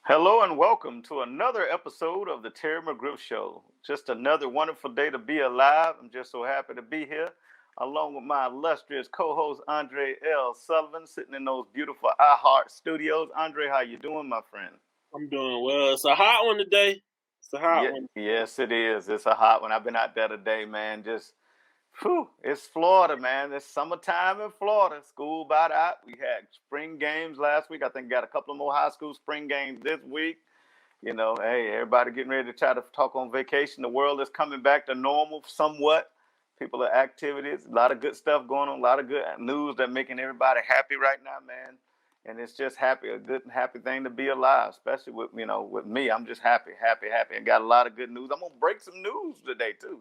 Hello and welcome to another episode of the Terry McGriff Show. Just another wonderful day to be alive. I'm just so happy to be here, along with my illustrious co-host Andre L. Sullivan, sitting in those beautiful iHeart studios. Andre, how you doing, my friend? I'm doing well. It's a hot one today. It's a hot Yeah, one. yes, it is. It's a hot one. I've been out there today, man. Just, whew, it's Florida, man. It's summertime in Florida. School about out. We had spring games last week. I think got a couple of more high school spring games this week. Hey, everybody getting ready to try to talk on vacation. The world is coming back to normal somewhat. People are activities, a lot of good stuff going on, a lot of good news that making everybody happy right now, man. And it's just a good and happy thing to be alive, especially with me. I'm just happy, happy, happy, and got a lot of good news. I'm gonna break some news today too.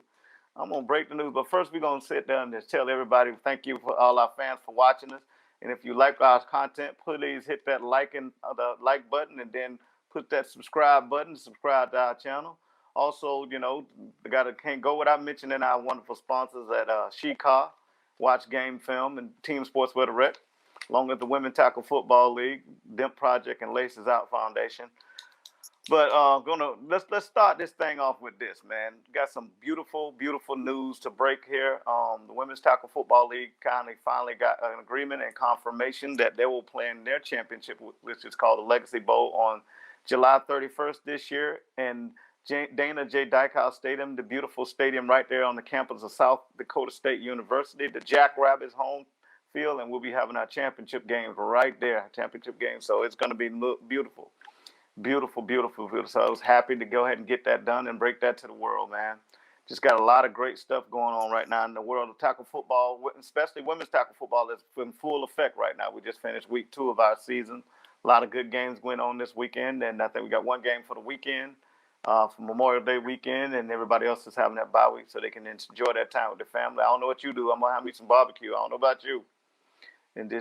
I'm gonna break the news, but first we're gonna sit down and just tell everybody thank you for all our fans for watching us. And if you like our content, please hit that the like button, and then put that subscribe button, subscribe to our channel. Also, can't go without mentioning our wonderful sponsors at She-Car, Watch Game Film, and Team Sports with a Rec, along with the Women Tackle Football League, DEMP Project, and Laces Out Foundation. But let's start this thing off with this, man. Got some beautiful, beautiful news to break here. The Women's Tackle Football League finally got an agreement and confirmation that they will play in their championship, which is called the Legacy Bowl, on July 31st this year in Dana J. Dykhouse Stadium, the beautiful stadium right there on the campus of South Dakota State University, the Jackrabbits home field, and we'll be having our championship games right there, So it's going to be beautiful. Beautiful, beautiful, beautiful. So I was happy to go ahead and get that done and break that to the world, man. Just got a lot of great stuff going on right now in the world of tackle football, especially women's tackle football is in full effect right now. We just finished week 2 of our season. A lot of good games went on this weekend, and I think we got one game for the weekend, for Memorial Day weekend, and everybody else is having that bye week so they can enjoy that time with their family. I don't know what you do. I'm going to have me some barbecue. I don't know about you. And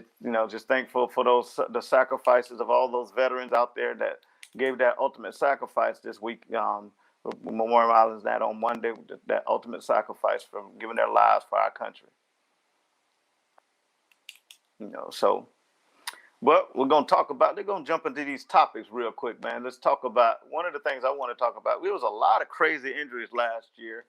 just thankful for the sacrifices of all those veterans out there that gave that ultimate sacrifice this week. Memorial Island's that on Monday, that ultimate sacrifice for giving their lives for our country. So, but we're going to talk about, they're going to jump into these topics real quick, man. Let's talk about, one of the things I want to talk about, there was a lot of crazy injuries last year.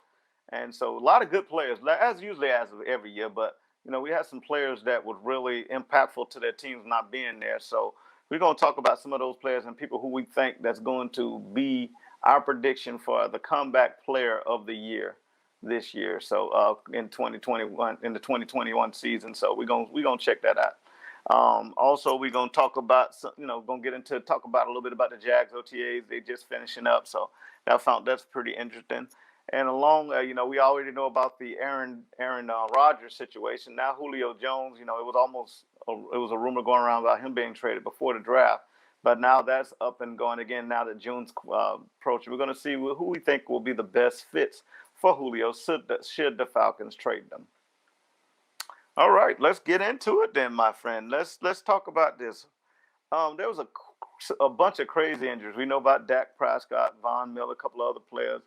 And so a lot of good players, as usually as of every year, but we had some players that were really impactful to their teams not being there. So we're going to talk about some of those players and people who we think that's going to be our prediction for the comeback player of the year this year. So in 2021, in the 2021 season. So we're gonna check that out. Also, we're gonna talk about talk about a little bit about the Jags OTAs. They just finishing up, so that's pretty interesting. And along, we already know about the Aaron Rodgers situation. Now Julio Jones, it was a rumor going around about him being traded before the draft, but now that's up and going again. Now that June's approaching, we're going to see who we think will be the best fits for Julio should the Falcons trade them. All right, let's get into it then, my friend. Let's talk about this. There was a bunch of crazy injuries. We know about Dak Prescott, Von Miller, a couple of other players.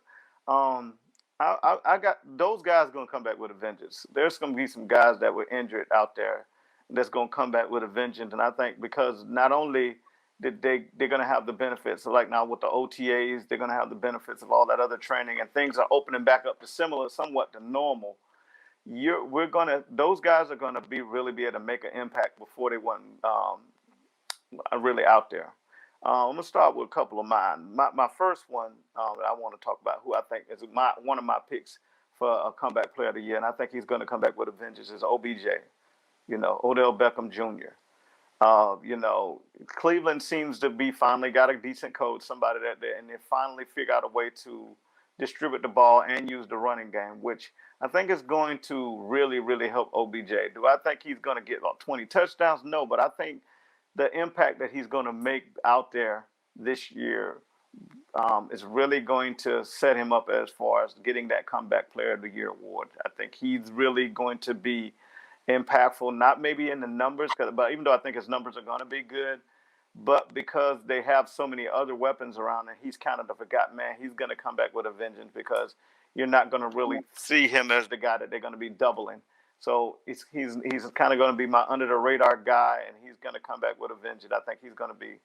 I got those guys going to come back with a vengeance. There's going to be some guys that were injured out there that's going to come back with a vengeance. And I think because not only did they're going to have the benefits, so like now with the OTAs, they're going to have the benefits of all that other training, and things are opening back up to somewhat to normal. Those guys are going to really be able to make an impact before they went really out there. I'm going to start with a couple of mine. My first one that I want to talk about, who I think is one of my picks for a comeback player of the year, and I think he's going to come back with a vengeance, is OBJ, Odell Beckham Jr. Cleveland seems to be finally got a decent coach, somebody and they finally figure out a way to distribute the ball and use the running game, which I think is going to really, really help OBJ. Do I think he's going to get about 20 touchdowns? No, but I think the impact that he's going to make out there this year is really going to set him up as far as getting that Comeback Player of the Year award. I think he's really going to be impactful, not maybe in the numbers, but even though I think his numbers are going to be good, but because they have so many other weapons around, and he's kind of the forgotten man, he's going to come back with a vengeance because you're not going to really see him as the guy that they're going to be doubling. So he's kind of going to be my under the radar guy, and he's going to come back with a vengeance. I think he's going to be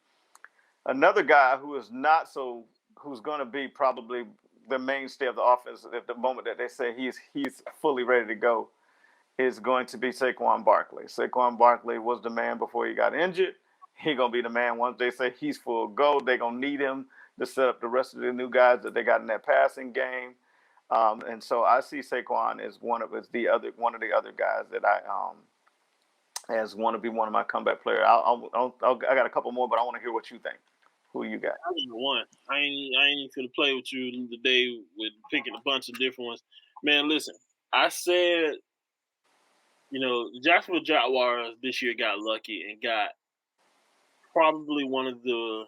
another guy who is not so, who's going to be probably the mainstay of the offense at the moment that they say he's fully ready to go, is going to be Saquon Barkley. Saquon Barkley was the man before he got injured. He's going to be the man once they say he's full go. They're going to need him to set up the rest of the new guys that they got in that passing game. And so I see Saquon as one of the other guys that I as want to be one of my comeback players. I got a couple more, but I want to hear what you think. Who you got? I ain't one. I ain't even finna play with you today with picking a bunch of different ones. Man, listen, I said, the Jacksonville Jaguars this year got lucky and got probably one of the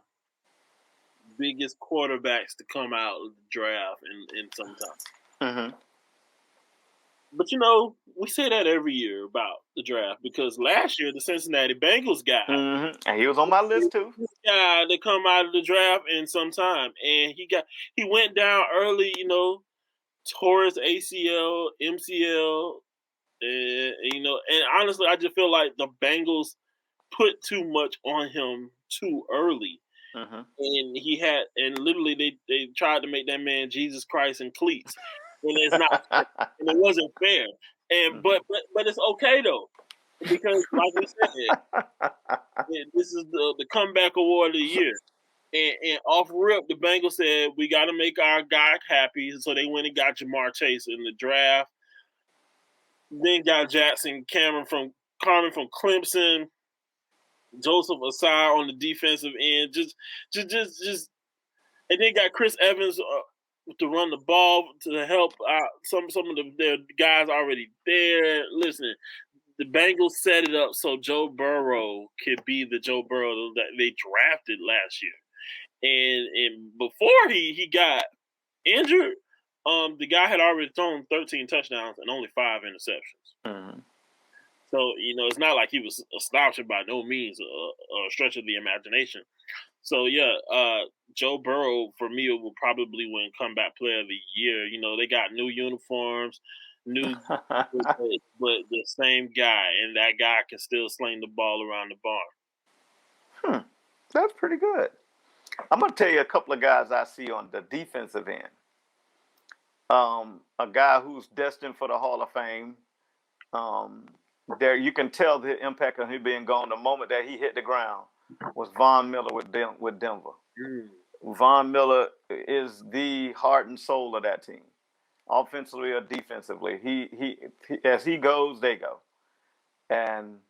biggest quarterbacks to come out of the draft in some time. Mm-hmm. But we say that every year about the draft because last year the Cincinnati Bengals guy, and he was on my list too. Guy to come out of the draft in some time, and he went down early, tore his ACL, MCL, and honestly, I just feel like the Bengals put too much on him too early. And and literally they tried to make that man Jesus Christ in cleats, and it's not, and it wasn't fair. And but it's okay though, because like we said, this is the comeback award of the year. And off rip, the Bengals said we got to make our guy happy, so they went and got Jamar Chase in the draft. Then got Jackson Carman from Clemson. Joseph Asai on the defensive end, just, and then got Chris Evans to run the ball to help out some of their guys already there. Listen, the Bengals set it up so Joe Burrow could be the Joe Burrow that they drafted last year, and before he got injured, the guy had already thrown 13 touchdowns and only 5 interceptions. Mm-hmm. So, it's not like he was a sloucher by no means, a stretch of the imagination. So, yeah, Joe Burrow, for me, will probably win Comeback Player of the Year. They got new uniforms, but the same guy, and that guy can still sling the ball around the barn. That's pretty good. I'm going to tell you a couple of guys I see on the defensive end. A guy who's destined for the Hall of Fame. There, you can tell the impact of him being gone the moment that he hit the ground was Von Miller with Denver. Von Miller is the heart and soul of that team, offensively or defensively. He as he goes, they go. And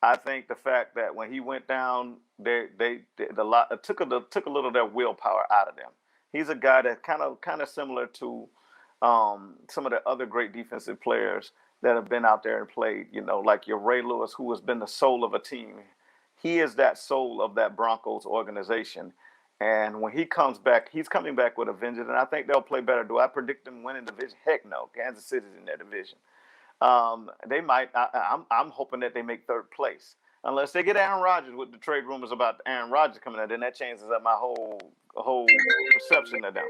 I think the fact that when he went down, it took a little of their willpower out of them. He's a guy that kind of similar to some of the other great defensive players that have been out there and played, like your Ray Lewis, who has been the soul of a team. He is that soul of that Broncos organization. And when he comes back, he's coming back with a vengeance, and I think they'll play better. Do I predict them winning the division? Heck no. Kansas City's in that division. They might. I'm hoping that they make third place, unless they get Aaron Rodgers with the trade rumors about Aaron Rodgers coming out. Then that changes up my whole perception of them.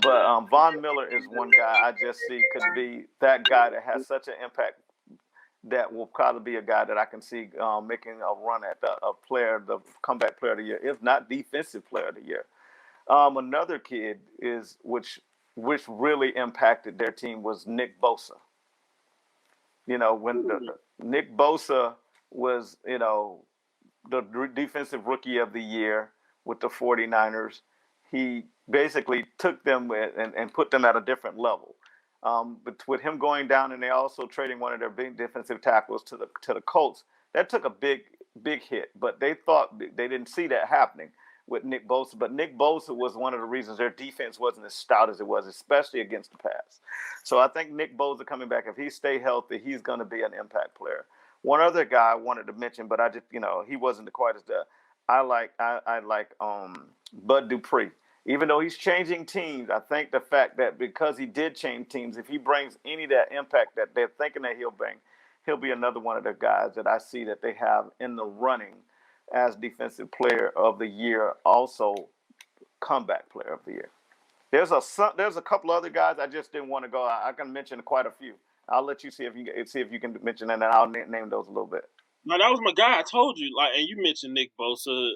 But Von Miller is one guy I just see could be that guy that has such an impact that will probably be a guy that I can see making a run at the comeback player of the year, if not defensive player of the year. Another kid is which really impacted their team was Nick Bosa. When Nick Bosa was, the defensive rookie of the year with the 49ers, he basically took them and put them at a different level. But with him going down, and they also trading one of their big defensive tackles to the Colts, that took a big hit. But they thought they didn't see that happening with Nick Bosa. But Nick Bosa was one of the reasons their defense wasn't as stout as it was, especially against the pass. So I think Nick Bosa coming back, if he stay healthy, he's going to be an impact player. One other guy I wanted to mention, but I just he wasn't quite as the. I like Bud Dupree. Even though he's changing teams, I think the fact that because he did change teams, if he brings any of that impact that they're thinking that he'll bring, he'll be another one of the guys that I see that they have in the running as Defensive Player of the Year, also Comeback Player of the Year. There's a couple other guys I just didn't want to go. I can mention quite a few. I'll let you see if you can mention, and then I'll name those a little bit. No, that was my guy. I told you, and you mentioned Nick Bosa,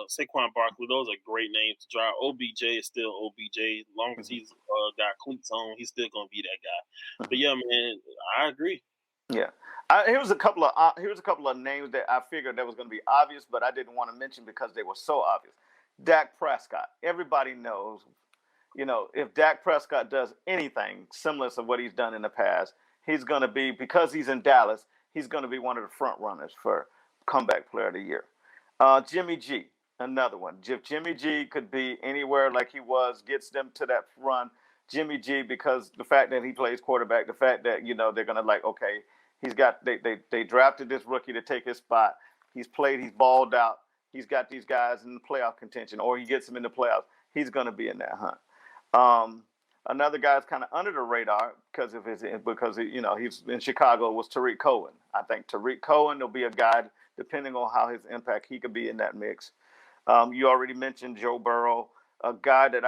Saquon Barkley. Those are great names to drop. OBJ is still OBJ. As long as he's got cleats on, he's still gonna be that guy. But yeah, man, I agree. Yeah, here was a couple of names that I figured that was going to be obvious, but I didn't want to mention because they were so obvious. Dak Prescott. Everybody knows, if Dak Prescott does anything similar to what he's done in the past, he's going to be, because he's in Dallas, he's going to be one of the front runners for Comeback Player of the Year. Jimmy G, another one. If Jimmy G could be anywhere like he was, gets them to that run, Jimmy G, because the fact that he plays quarterback, the fact that, they're going to okay, they drafted this rookie to take his spot. He's balled out. He's got these guys in the playoff contention, or he gets them in the playoffs. He's going to be in that hunt. Another guy that's kind of under the radar because he's in Chicago was Tariq Cohen. I think Tariq Cohen will be a guy, depending on how his impact, he could be in that mix. You already mentioned Joe Burrow, a guy that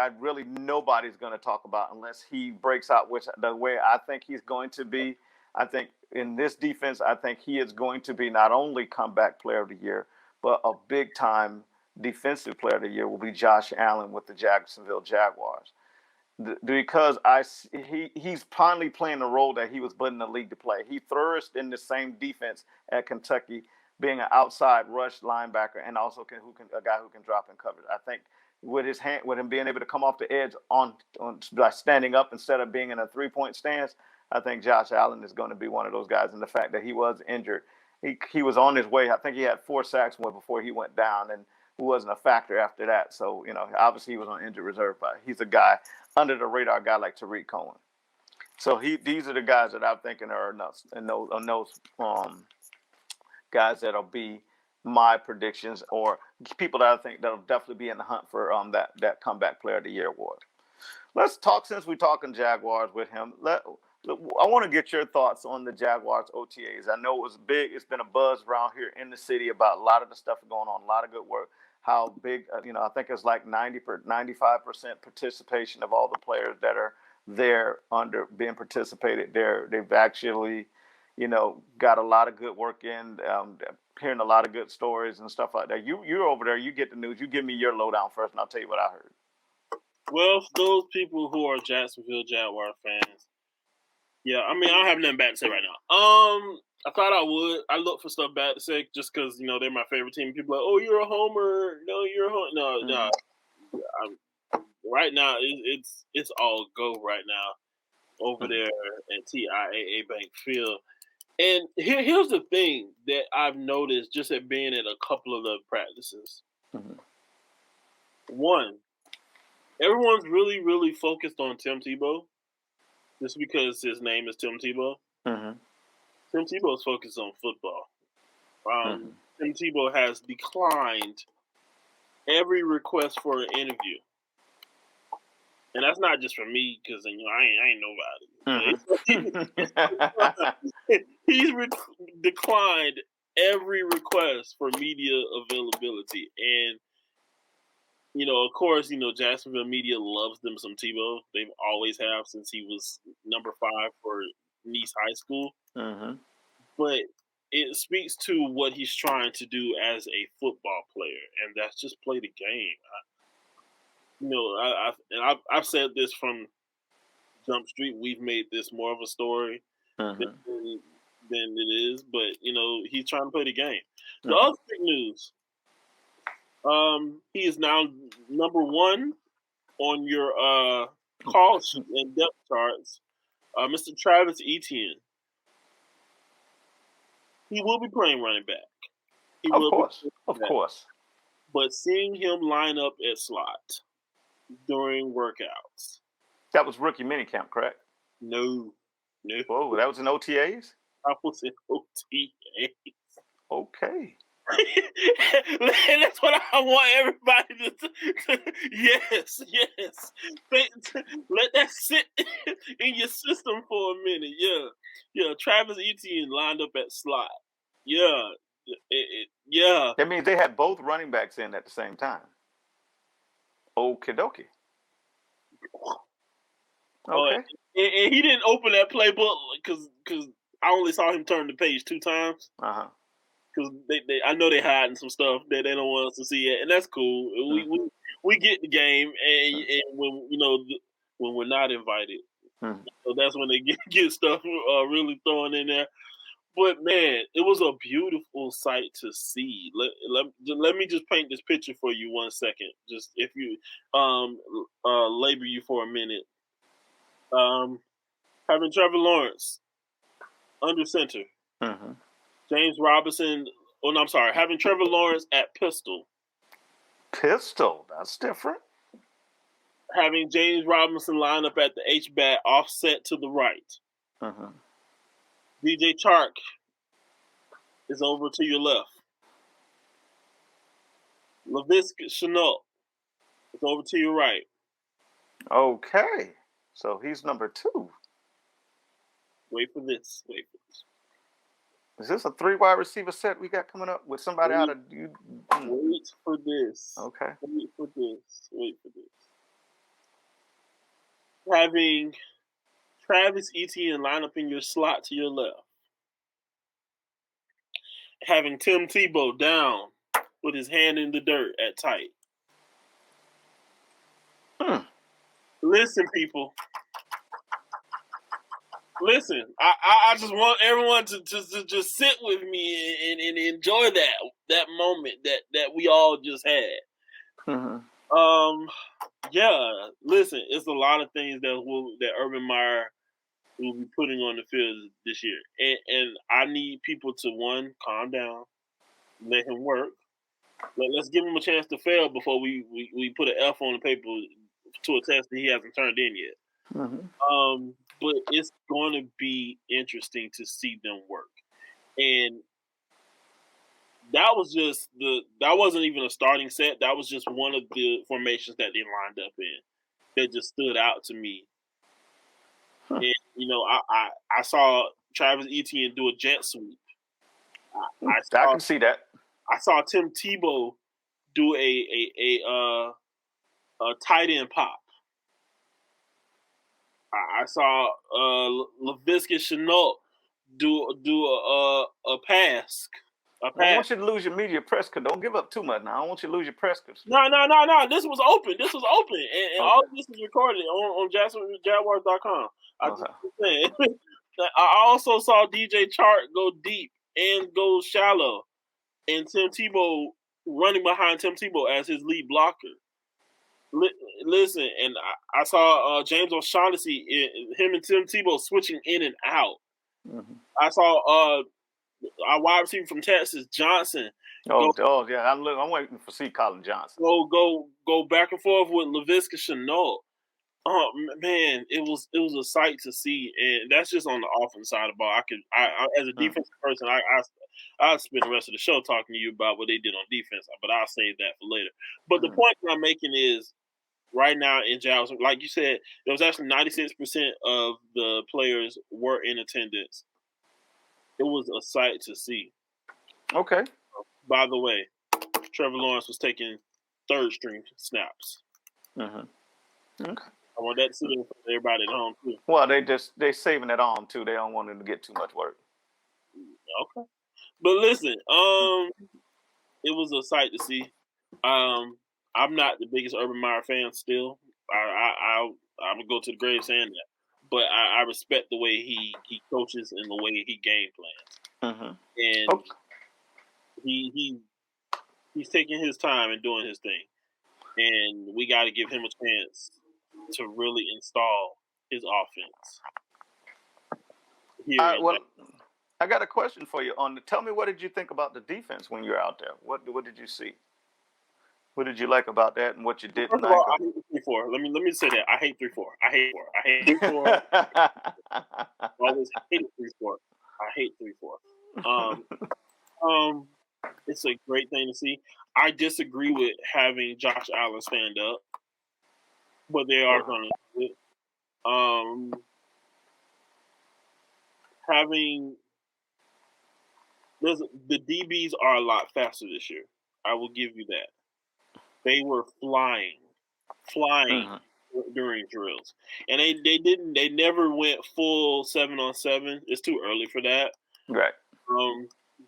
nobody's going to talk about unless he breaks out, which the way I think he's going to be. I think in this defense, I think he is going to be not only Comeback Player of the Year, but a big-time Defensive Player of the Year will be Josh Allen with the Jacksonville Jaguars. Because he's finally playing the role that he was put in the league to play. He flourished in the same defense at Kentucky, being an outside rush linebacker and also a guy who can drop in coverage. I think with him being able to come off the edge by standing up instead of being in a 3-point stance, I think Josh Allen is going to be one of those guys. And the fact that he was injured, he was on his way. I think he had 4 sacks before he went down, and who wasn't a factor after that. So, obviously he was on injured reserve, but he's a guy under the radar, guy like Tariq Cohen. So these are the guys that I'm thinking are nuts, and those guys that'll be my predictions, or people that I think that'll definitely be in the hunt for that Comeback Player of the Year award. Let's talk, since we're talking Jaguars with him. I want to get your thoughts on the Jaguars OTAs. I know it was big. It's been a buzz around here in the city about a lot of the stuff going on, a lot of good work. How big, I think it's like 95% participation of all the players that are there under being participated there. They've actually, got a lot of good work in, hearing a lot of good stories and stuff like that. You're over there. You get the news. You give me your lowdown first, and I'll tell you what I heard. Well, for those people who are Jacksonville Jaguar fans, yeah, I don't have nothing bad to say right now. I thought I would. I look for stuff bad to say just because, they're my favorite team. People are like, oh, you're a homer. No, you're a homer. No. Right now, it's all go right now over there at TIAA Bank Field. And here's the thing that I've noticed just at being at a couple of the practices. One, everyone's really, really focused on Tim Tebow just because his name is Tim Tebow. Tim Tebow's focused on football. Tim Tebow has declined every request for an interview. And that's not just for me, because I ain't nobody. He's declined every request for media availability. And, of course, Jacksonville media loves them some Tebow. They've always have since he was number 5 for Nice High School. But it speaks to what he's trying to do as a football player, and that's just play the game. I've said this from Jump Street. We've made this more of a story than it is, but he's trying to play the game. The other big news: he is now number 1 on your call sheet and depth charts. Mr. Travis Etienne. He will be playing running back. Of course. But seeing him line up at slot during workouts. That was rookie minicamp, correct? No. Whoa, that was in OTAs? I was in OTAs. Okay. And that's what I want everybody to yes. Let that sit in your system for a minute. Yeah. Travis Etienne lined up at slot. Yeah. Yeah. That means they had both running backs in at the same time. Okie dokie. Okay. And he didn't open that playbook because I only saw him turn the page 2 times. Because I know they're hiding some stuff that they don't want us to see it, and that's cool. We get the game, and when when we're not invited, so that's when they get stuff really thrown in there. But man, it was a beautiful sight to see. Let me just paint this picture for you 1 second. Just if you labor you for a minute. Having Trevor Lawrence under center, James Robinson. Oh no, I'm sorry. Having Trevor Lawrence at pistol. Pistol, that's different. Having James Robinson line up at the H-back, offset to the right. DJ Chark is over to your left. Laviska Shenault is over to your right. Okay, so he's number 2. Wait for this. Is this a 3 wide receiver set we got coming up with somebody out of you? Wait for this. Okay. Wait for this. Having Travis Etienne line up in your slot to your left. Having Tim Tebow down with his hand in the dirt at tight. Listen, people. Listen, I just want everyone to just sit with me and enjoy that moment that we all just had. Yeah. Listen, it's a lot of things that Urban Meyer will be putting on the field this year, and I need people to, one, calm down, let him work. Let's give him a chance to fail before we put an F on the paper to a test that he hasn't turned in yet. But it's going to be interesting to see them work. And that wasn't even a starting set. That was just one of the formations that they lined up in that just stood out to me. And, I saw Travis Etienne do a jet sweep. I can see that. I saw Tim Tebow do a tight end pop. I saw Laviska Shenault do a pass. I don't want you to lose your media press. Don't give up too much now. I don't want you to lose your press. No. This was open. And all of this is recorded on Jaguars.com. I also saw DJ Chark go deep and go shallow, and Tim Tebow running behind Tim Tebow as his lead blocker. Listen, and I saw James O'Shaughnessy, him and Tim Tebow switching in and out. I saw our wide receiver from Texas, Johnson. Yeah, I'm waiting for see Colin Johnson. Go back and forth with Laviska Shenault. Oh man, it was a sight to see, and that's just on the offense side of the ball. I as a defensive person, I'll spend the rest of the show talking to you about what they did on defense, but I'll save that for later. But the point that I'm making is, right now in Jags, like you said, there was actually 96% of the players were in attendance. It was a sight to see. Okay. By the way, Trevor Lawrence was taking third string snaps. Okay. I want that to see for everybody at home too. Well, they saving it on too. They don't want him to get too much work. Okay. But listen, it was a sight to see. I'm not the biggest Urban Meyer fan still. I'm gonna go to the grave saying that. But I respect the way he coaches and the way he game plans. And he's taking his time and doing his thing. And we got to give him a chance to really install his offense. I got a question for you. Tell me, what did you think about the defense when you were out there? What did you see? What did you like about that, and what you didn't like? I hate 3-4. Let me say that. I hate 3-4. I hate 3-4. I always hated 3-4. I hate 3-4. It's a great thing to see. I disagree with having Josh Allen stand up, but they are going to do it. Having the DBs are a lot faster this year. I will give you that. They were flying during drills, and they never went full 7-on-7. It's too early for that. Right.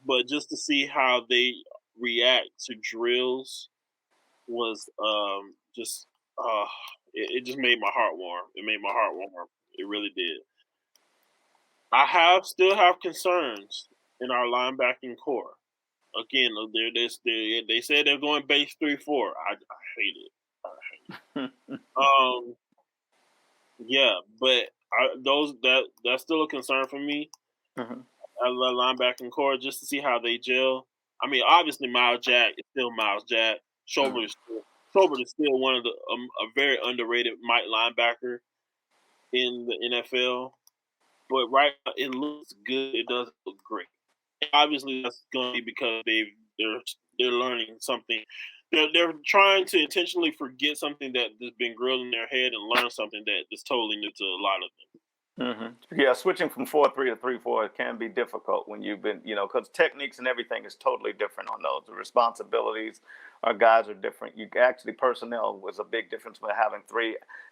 But just to see how they react to drills was it just made my heart warm. It made my heart warm. It really did. I still have concerns in our linebacking core. Again, they said they're going base 3-4. I hate it. Yeah, but that's still a concern for me. Mm-hmm. I love linebacking core just to see how they gel. I mean, obviously Miles Jack is still Miles Jack. Schobert is still one of a very underrated linebacker in the NFL. But right now, it looks good. It doesn't look great. And obviously, that's going to be because they're learning something. They're trying to intentionally forget something that has been grilled in their head and learn something that is totally new to a lot of them. Mm-hmm. Yeah, switching from 4-3 to 3-4 can be difficult when you've been, because techniques and everything is totally different on those. The responsibilities, our guys are different. Personnel was a big difference by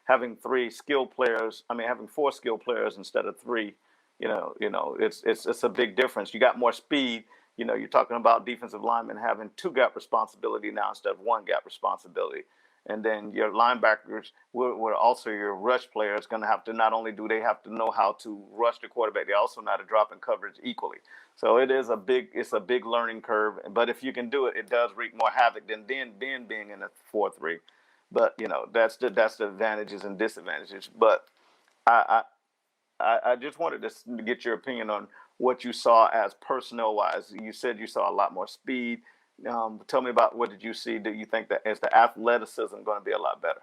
having three skilled players. I mean, having 4 skilled players instead of 3. It's a big difference. You got more speed. You're talking about defensive linemen having 2 gap responsibility now instead of 1 gap responsibility. And then your linebackers were also your rush players going to have to not only do they have to know how to rush the quarterback, they also know how to drop in coverage equally. So it's a big learning curve. But if you can do it, it does wreak more havoc than being in a 4-3. But that's the advantages and disadvantages. But I just wanted to get your opinion on what you saw as personnel wise. You said you saw a lot more speed. Tell me about what did you see? Do you think that is the athleticism going to be a lot better?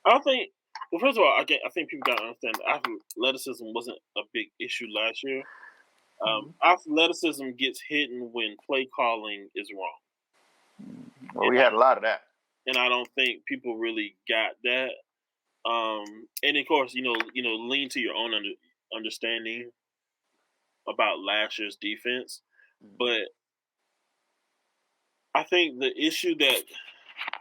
I think. Well, first of all, I think people got to understand that athleticism wasn't a big issue last year. Athleticism gets hidden when play calling is wrong. Well, we had a lot of that, and I don't think people really got that. And of course, lean to your own understanding about last year's defense. But I think the issue that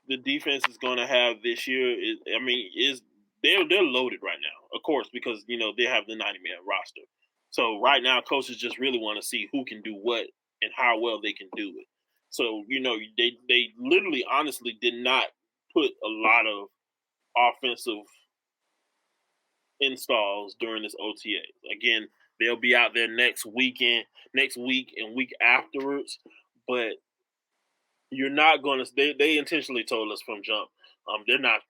the defense is going to have this year is they're loaded right now, of course, because they have the 90-man roster. So right now, coaches just really want to see who can do what and how well they can do it. So they literally, honestly, did not put a lot of offensive installs during this OTA. Again, they'll be out there next week and week afterwards, but you're not going to. They intentionally told us from jump. They're not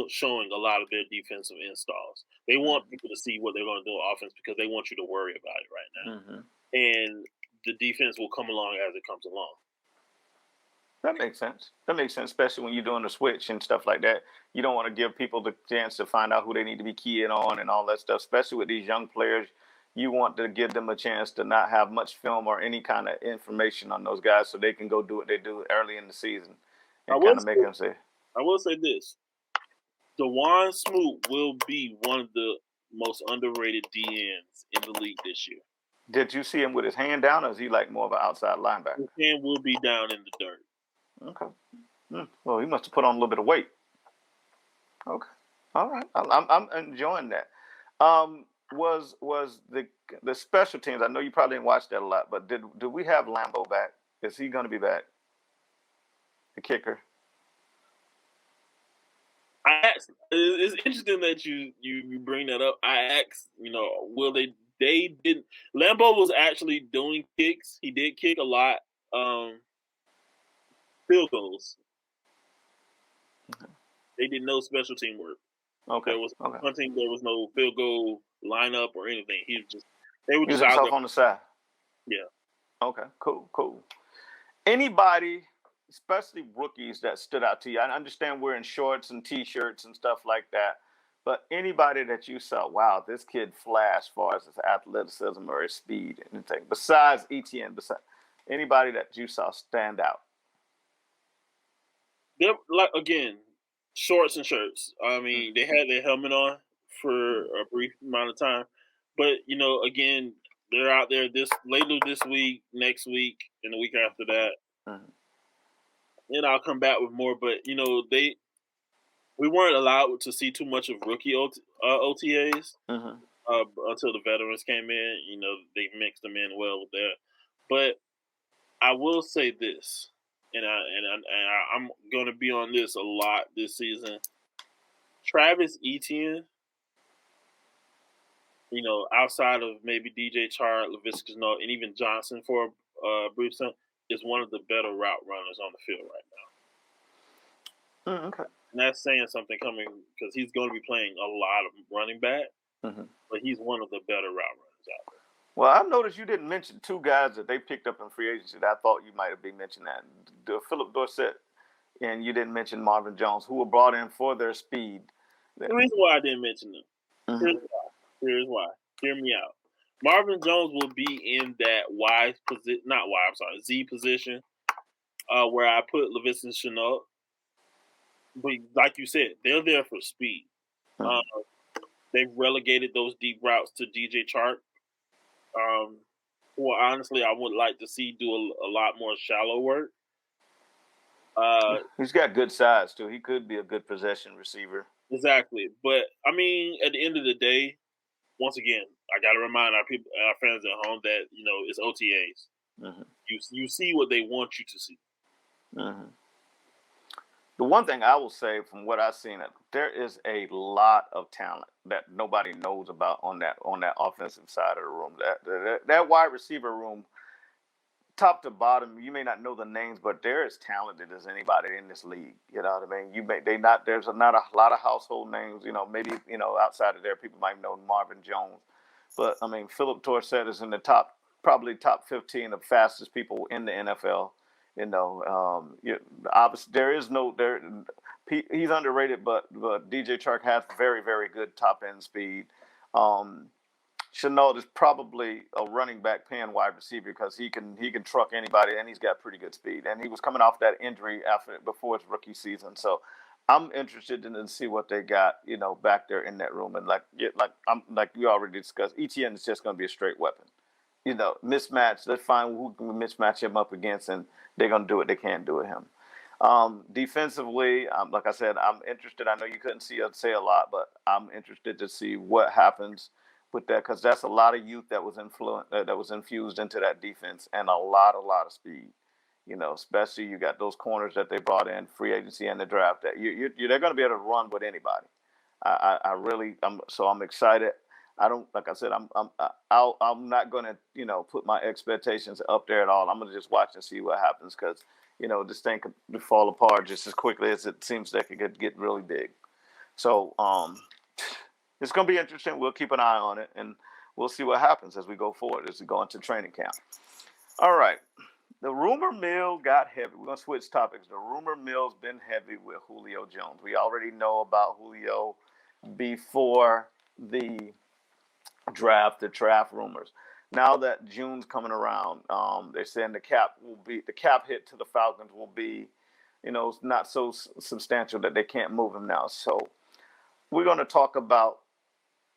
showing a lot of their defensive installs. They want people to see what they're going to do on offense because they want you to worry about it right now. And the defense will come along as it comes along. That makes sense. Especially when you're doing the switch and stuff like that. You don't want to give people the chance to find out who they need to be keying on and all that stuff, especially with these young players. You want to give them a chance to not have much film or any kind of information on those guys so they can go do what they do early in the season and kind of make them say. I will say this. DeJuan Smoot will be one of the most underrated DNs in the league this year. Did you see him with his hand down, or is he like more of an outside linebacker? His hand will be down in the dirt. Okay. Well, he must have put on a little bit of weight. Okay. All right. I'm enjoying that. Was the special teams? I know you probably didn't watch that a lot, but did we have Lambo back? Is he going to be back? The kicker. It's interesting that you bring that up. I asked, will they? They didn't. Lambo was actually doing kicks. He did kick a lot. Field goals. They did no special team work. Okay. There was punting. There was no field goal lineup or anything. They were just out himself there on the side. Yeah. Okay. Cool. Anybody, especially rookies, that stood out to you? I understand we're in shorts and T-shirts and stuff like that, but anybody that you saw, wow, this kid flashed as far as his athleticism or his speed, anything besides Etienne. Anybody that you saw stand out? They're like again, shorts and shirts. I mean, they had their helmet on for a brief amount of time, but again, they're out there this later this week, next week, and the week after that. Mm-hmm. And I'll come back with more. But we weren't allowed to see too much of rookie OTAs Mm-hmm. until the veterans came in. They mixed them in well with that. But I will say this, and I'm going to be on this a lot this season. Travis Etienne, outside of maybe DJ Chark, Laviska Shenault, and even Johnson for brief time, is one of the better route runners on the field right now. Okay. And that's saying something coming because he's going to be playing a lot of running back, but he's one of the better route runners out there. Well, I noticed you didn't mention two guys that they picked up in free agency that I thought you might have been mentioning that. Philip Dorsett, and you didn't mention Marvin Jones, who were brought in for their speed. The reason why I didn't mention them, here's why. Hear me out. Marvin Jones will be in that Z position, where I put Laviska Shenault. But like you said, they're there for speed. They've relegated those deep routes to DJ Chark. Who honestly I would like to see do a lot more shallow work. He's got good size too. He could be a good possession receiver. Exactly, but I mean, at the end of the day, once again, I got to remind our fans at home that it's OTAs. You see what they want you to see. The one thing I will say from what I've seen, there is a lot of talent that nobody knows about on that offensive side of the room. That wide receiver room, top to bottom, you may not know the names, but they're as talented as anybody in this league. You know what I mean? There's not a lot of household names. Maybe outside of there, people might know Marvin Jones, but I mean Philip Dorsett is in the probably top 15 of fastest people in the NFL. Obviously he's underrated, but DJ Chark has very, very good top end speed. Shenault is probably a running back paying wide receiver because he can truck anybody, and he's got pretty good speed. And he was coming off that injury before his rookie season, so I'm interested in to see what they got, back there in that room. And like we already discussed, Etienne is just going to be a straight weapon. Mismatch. Let's find who can mismatch him up against, and they're going to do what they can do with him. Defensively, like I said, I'm interested. I know you couldn't see us say a lot, but I'm interested to see what happens with that because that's a lot of youth that was infused into that defense, and a lot of speed. Especially you got those corners that they brought in free agency and the draft. That they're going to be able to run with anybody. I'm excited. Like I said, I'm not going to put my expectations up there at all. I'm going to just watch and see what happens because this thing could fall apart just as quickly as it seems that it could get really big. So it's going to be interesting. We'll keep an eye on it, and we'll see what happens as we go forward, as we go into training camp. All right. The rumor mill got heavy. We're going to switch topics. The rumor mill's been heavy with Julio Jones. We already know about Julio before the draft rumors. Now that June's coming around, they're saying the cap hit to the Falcons will be, not so substantial that they can't move him now. So we're going to talk about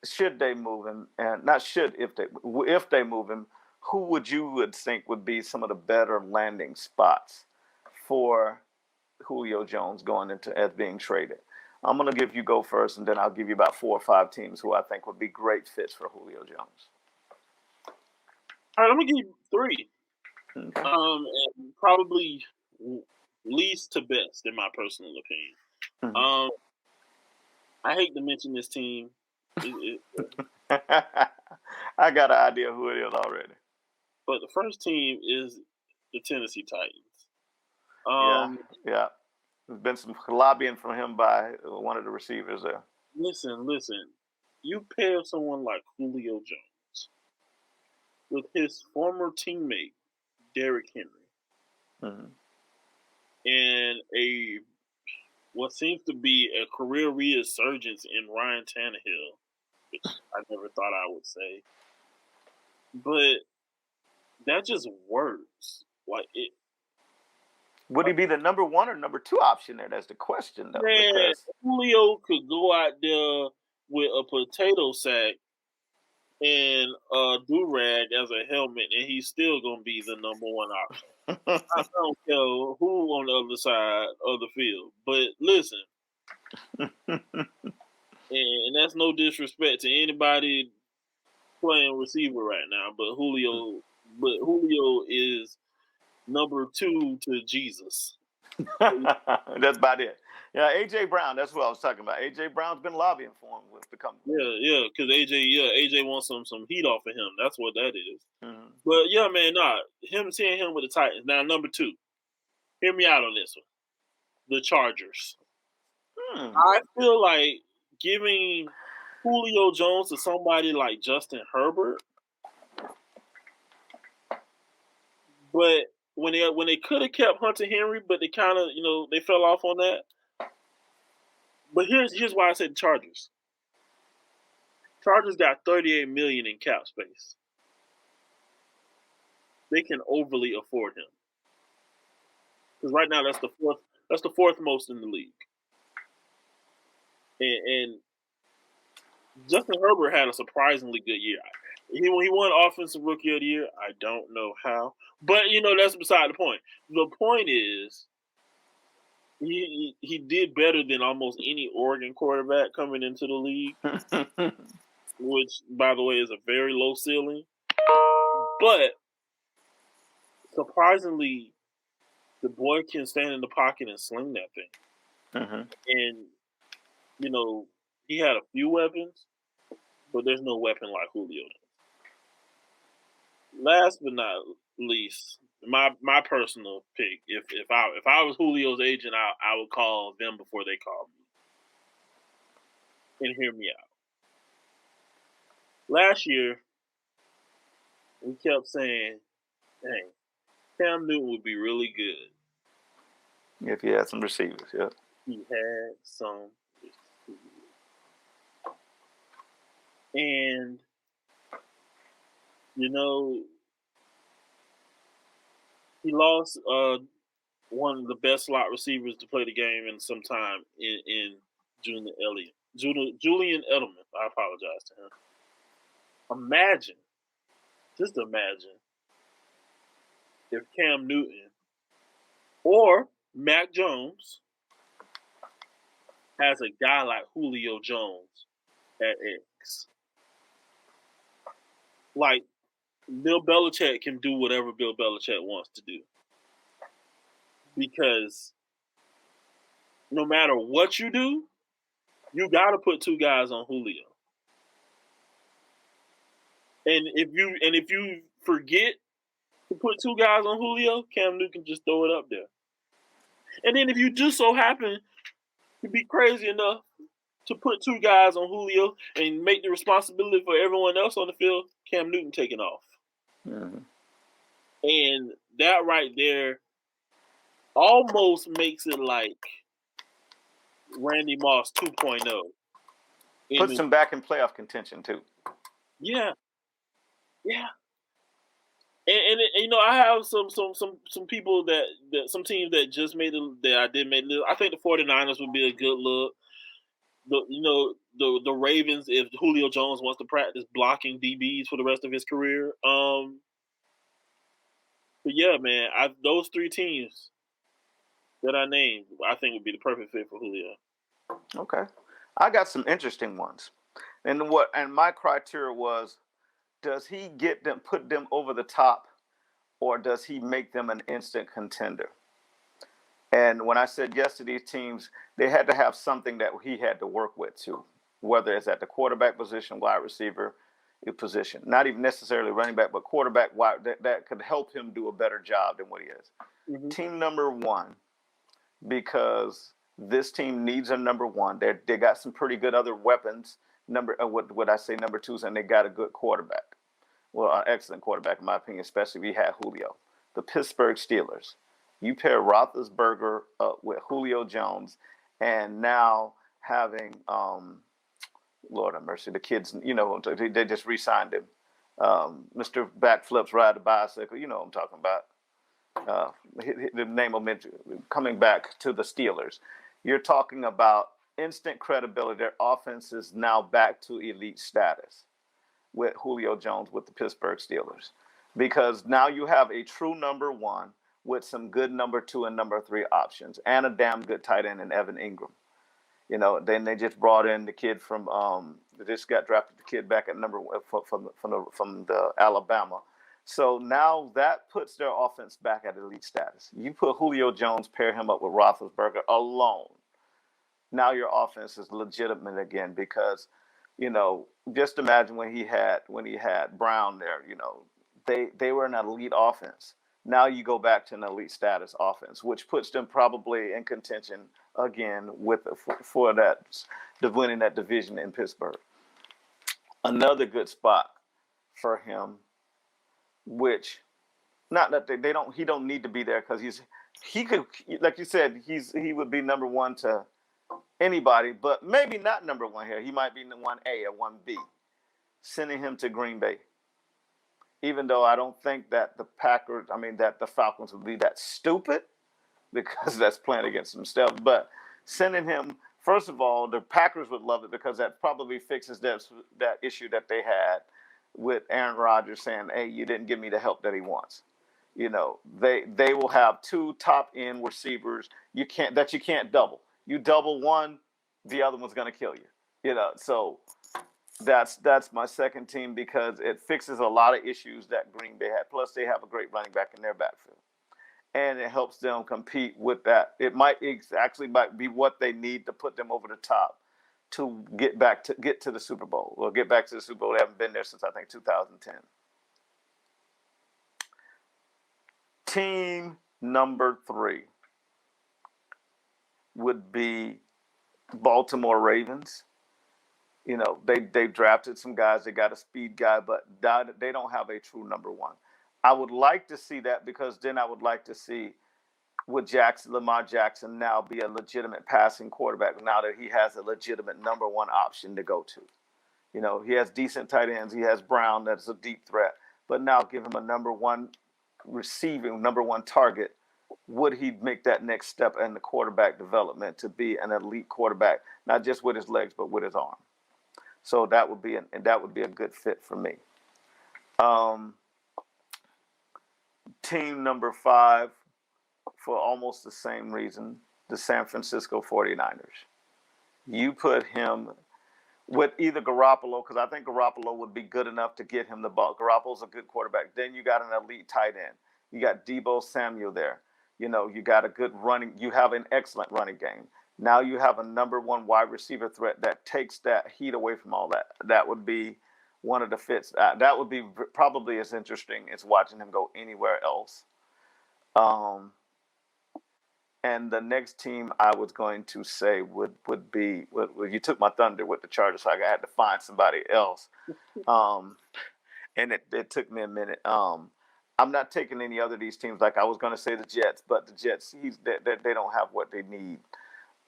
should they move him, and not should if they move him. Who would think would be some of the better landing spots for Julio Jones going into as being traded? I'm going to give you go first, and then I'll give you about 4 or 5 teams who I think would be great fits for Julio Jones. All right, let me give you 3. Okay. And probably least to best, in my personal opinion. I hate to mention this team. I got an idea who it is already. But the first team is the Tennessee Titans. Yeah. There's been some lobbying from him by one of the receivers there. Listen. You pair someone like Julio Jones with his former teammate, Derrick Henry, and what seems to be a career resurgence in Ryan Tannehill, which I never thought I would say. But that just works. Like it, Would he be the number 1 or number 2 option there? That's the question, though. man, Because Julio could go out there with a potato sack and a do-rag as a helmet, and he's still gonna be the number 1 option. I don't care who on the other side of the field. But listen, and that's no disrespect to anybody playing receiver right now, but Julio is number 2 to Jesus. that's about it. Yeah, AJ Brown. That's what I was talking about. AJ Brown's been lobbying for him to come. Yeah, because AJ wants some heat off of him. That's what that is. Mm-hmm. But yeah, man, seeing him with the Titans. Now, number 2, hear me out on this one. The Chargers. I feel like giving Julio Jones to somebody like Justin Herbert, but when they could have kept Hunter Henry, but they kind of they fell off on that. But here's why I said the Chargers. Chargers got $38 million in cap space. They can overly afford him because right now that's the fourth most in the league. And Justin Herbert had a surprisingly good year. He won Offensive Rookie of the Year. I don't know how, but that's beside the point. The point is, he did better than almost any Oregon quarterback coming into the league, which, by the way, is a very low ceiling. But surprisingly, the boy can stand in the pocket and sling that thing. Mm-hmm. And he had a few weapons, but there's no weapon like Julio. Last but not least, my personal pick, if I was Julio's agent, I would call them before they called me. And hear me out. Last year, we kept saying, "Hey, Cam Newton would be really good if he had some receivers." Yeah, he had some receivers, and he lost one of the best slot receivers to play the game in some time in Julian Edelman. I apologize to him. Just imagine if Cam Newton or Mac Jones has a guy like Julio Jones at X. Like, Bill Belichick can do whatever Bill Belichick wants to do. Because no matter what you do, you got to put 2 guys on Julio. And if you forget to put 2 guys on Julio, Cam Newton can just throw it up there. And then if you just so happen to be crazy enough to put 2 guys on Julio and make the responsibility for everyone else on the field, Cam Newton taking off. Mm-hmm. And that right there almost makes it like Randy Moss 2.0. Puts him back in playoff contention too. Yeah. And I have some people that some teams that just made that I did make. I think the 49ers would be a good look. The Ravens, if Julio Jones wants to practice blocking DBs for the rest of his career. But yeah, man, those 3 teams that I named, I think would be the perfect fit for Julio. Okay, I got some interesting ones, and my criteria was, does he put them over the top, or does he make them an instant contender? And when I said yes to these teams, they had to have something that he had to work with too, whether it's at the quarterback position, wide receiver position, not even necessarily running back, but quarterback that could help him do a better job than what he is. Mm-hmm. Team number 1, because this team needs a number 1. They got some pretty good other weapons. Number 2s, and they got a good quarterback. Well, an excellent quarterback in my opinion, especially if he had Julio. The Pittsburgh Steelers. You pair Roethlisberger with Julio Jones, and now having Lord have mercy, the kids, they just re-signed him. Mr. Backflips ride the bicycle, you know what I'm talking about. the name of coming back to the Steelers. You're talking about instant credibility. Their offense is now back to elite status with Julio Jones with the Pittsburgh Steelers, because now you have a true number one with some good number two and number three options and a damn good tight end in Evan Ingram. Then they just brought in the kid from they just got drafted the kid back at number one from the Alabama. So now that puts their offense back at elite status. You put Julio Jones, pair him up with Roethlisberger alone. Now your offense is legitimate again, because, just imagine when he had Brown there. They were an elite offense. Now you go back to an elite status offense, which puts them probably in contention again for winning that division in Pittsburgh. Another good spot for him, which not that he don't need to be there, because he could, like you said, he would be number one to anybody, but maybe not number one here. He might be 1A or 1B. Sending him to Green Bay. Even though I don't think that that the Falcons would be that stupid, because that's playing against themselves. But sending him, first of all, the Packers would love it, because that probably fixes that issue that they had with Aaron Rodgers saying, "Hey, you didn't give me the help that he wants." They will have two top end receivers you can't double. You double one, the other one's going to kill you. So that's my second team, because it fixes a lot of issues that Green Bay had. Plus, they have a great running back in their backfield, and it helps them compete with that. It might be what they need to put them over the top to get to the Super Bowl. Or get back to the Super Bowl. They haven't been there since, I think, 2010. Team number 3 would be Baltimore Ravens. They drafted some guys. They got a speed guy, but they don't have a true number one. I would like to see that, because then I would like to see, would Lamar Jackson now be a legitimate passing quarterback now that he has a legitimate number one option to go to? He has decent tight ends. He has Brown, that's a deep threat. But now give him a number one receiving, number one target. Would he make that next step in the quarterback development to be an elite quarterback, not just with his legs, but with his arm? So that would be a good fit for me. Team number 5, for almost the same reason, the San Francisco 49ers. You put him with either Garoppolo, because I think Garoppolo would be good enough to get him the ball. Garoppolo's a good quarterback. Then you got an elite tight end. You got Deebo Samuel there. You got a good running. You have an excellent running game. Now you have a number one wide receiver threat that takes that heat away from all that. That would be one of the fits. That would be probably as interesting as watching him go anywhere else. And the next team I was going to say would be, you took my thunder with the Chargers, so I had to find somebody else. And it took me a minute. I'm not taking any other of these teams. Like I was going to say the Jets, but the Jets, they don't have what they need.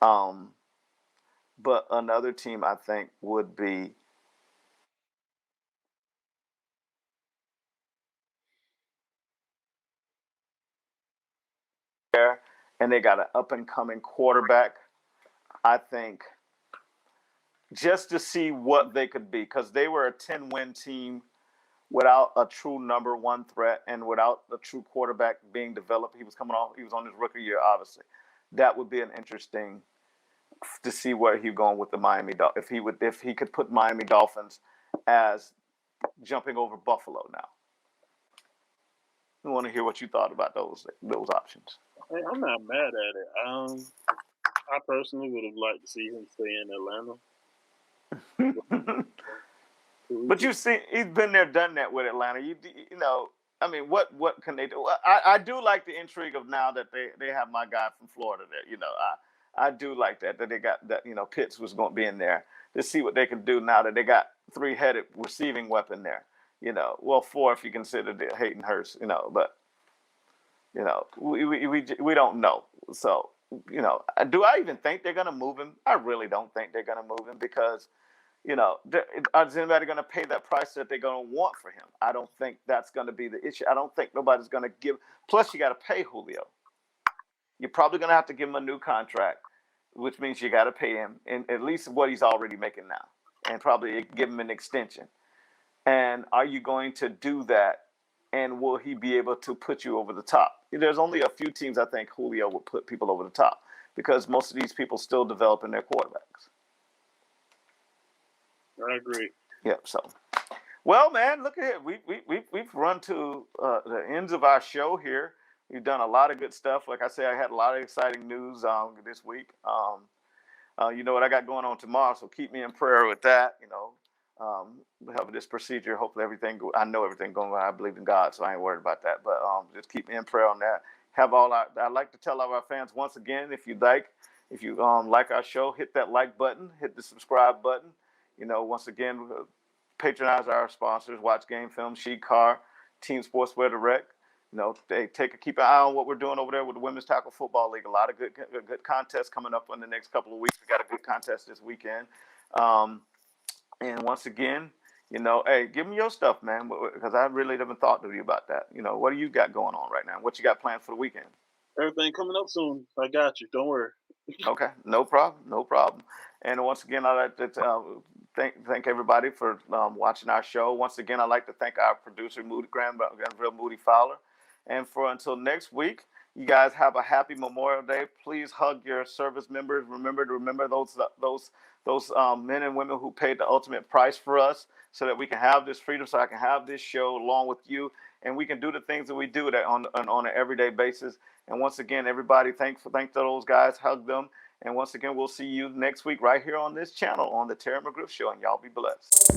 But another team I think would be there, and they got an up-and-coming quarterback. I think just to see what they could be, because they were a 10-win team without a true number one threat and without a true quarterback being developed. He was on his rookie year, obviously. That would be an interesting to see where he's going with the Miami Dolphins. If he could put Miami Dolphins as jumping over Buffalo now. I want to hear what you thought about those options. I'm not mad at it. I personally would have liked to see him stay in Atlanta. But you see, he's been there, done that with Atlanta. I mean, what can they do? I do like the intrigue of now that they have my guy from Florida there. I do like that they got that. Pitts was going to be in there to see what they can do now that they got 3-headed receiving weapon there. 4 if you consider the Hayden Hurst. But we don't know. So do I even think they're going to move him? I really don't think they're going to move him, because You know, is anybody going to pay that price that they're going to want for him? I don't think that's going to be the issue. I don't think nobody's going to give. Plus, you got to pay Julio. You're probably going to have to give him a new contract, which means you got to pay him in at least what he's already making now, and probably give him an extension. And are you going to do that? And will he be able to put you over the top? There's only a few teams I think Julio would put people over the top, because most of these people still developing their quarterbacks. I agree. Yep. So, well, man, look at it. We've run to the ends of our show here. We've done a lot of good stuff. Like I said, I had a lot of exciting news this week. You know what I got going on tomorrow, so keep me in prayer with that. You know, have this procedure. Hopefully everything. I know everything going well. I believe in God, so I ain't worried about that. But just keep me in prayer on that. I'd like to tell all our fans once again, if you like our show, hit that like button, hit the subscribe button. You know, once again, patronize our sponsors, Watch Game Film, She Car, Team Sportswear Direct. You know, they keep an eye on what we're doing over there with the Women's Tackle Football League. A lot of good contests coming up in the next couple of weeks. We got a good contest this weekend. And once again, you know, hey, give me your stuff, man, because I really haven't thought to you about that. You know, what do you got going on right now? What you got planned for the weekend? Everything coming up soon. I got you. Don't worry. Okay, no problem. And once again, I'd like to thank everybody for watching our show. Once again, I'd like to thank our producer, Granville Moody Fowler. And until next week, you guys have a happy Memorial Day. Please hug your service members. Remember those men and women who paid the ultimate price for us, so that we can have this freedom, so I can have this show along with you, and we can do the things that we do that on an everyday basis. And once again, everybody, thank those guys, hug them. And once again, we'll see you next week right here on this channel on the Terry McGriff Show, and y'all be blessed.